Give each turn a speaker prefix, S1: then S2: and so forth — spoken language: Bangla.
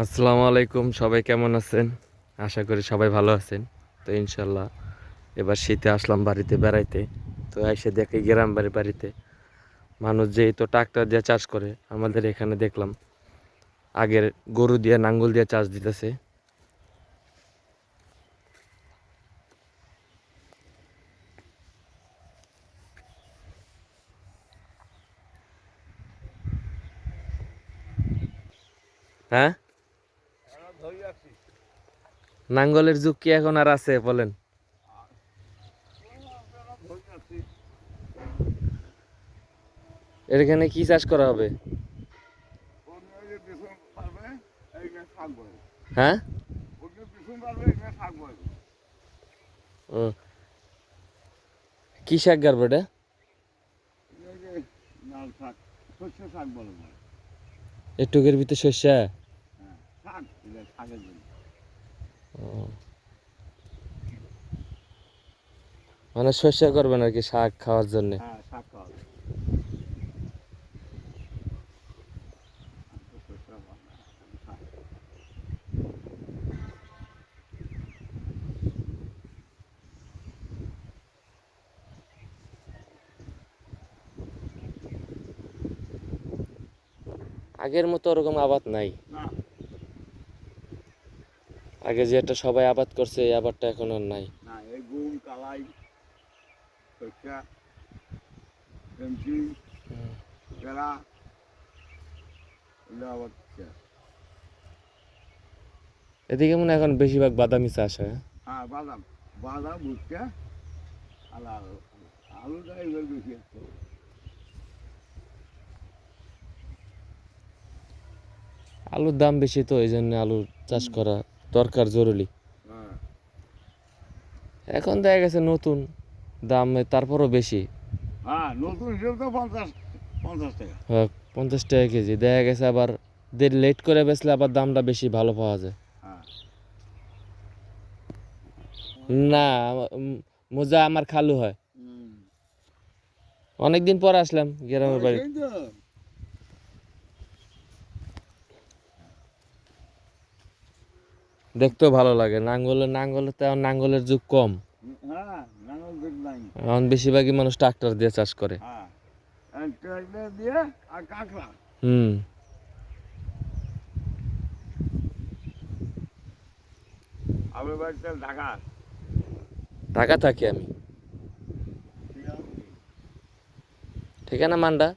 S1: আসসালামু আলাইকুম, সবাই কেমন আছেন? আশা করি সবাই ভালো আছেন। তো ইনশাল্লাহ এবার শীতে আসলাম বাড়িতে বেড়াইতে। তো এসে দেখি গ্রাম বাড়িতে মানুষ যেই তো ট্রাক্টর দিয়ে চাষ করে, আমাদের এখানে দেখলাম আগের গরু দিয়ে নাঙ্গল দিয়ে চাষ দিতেছে। হ্যাঁ, নাঙ্গলের যুগ কি এখন আর আছে বলেন? এখানে কি চাষ করা হবে? হ্যাঁ, ও, কি শাক গারবে এটা? এটুকের ভিতরে শস্যা? ও, মানে শস্যা করবেন আর কি, শাক খাওয়ার জন্য। আগের মতো ওরকম আবাদ নাই। আগে যে একটা সবাই আবাদ করছে, এই আবাদটা এখন আর নাই। এদিকে মনে হয় এখন বেশিরভাগ বাদামি চাষ হয়। আলুর দাম বেশি, তো এই জন্য আলুর চাষ করা দরকার, জরুরি। এখন দেখা গেছে নতুন দাম তারপরও বেশি। হ্যাঁ, 50 টাকা কেজি দেখা গেছে। আবার লেট করে বেচলে আবার দামটা বেশি ভালো পাওয়া যায়। না, মোজা আমার খালু হয়। অনেকদিন পর আসলাম গ্রামের বাড়ি। দেখতেও ভালো লাগে। নাঙ্গলের তো এখন নাঙ্গলের যুগ কম। এখন বেশিরভাগই মানুষ ট্রাক্টর দিয়ে চাষ করে। হুম। ঢাকা থাকি আমি। ঠিকানা মান্ডা।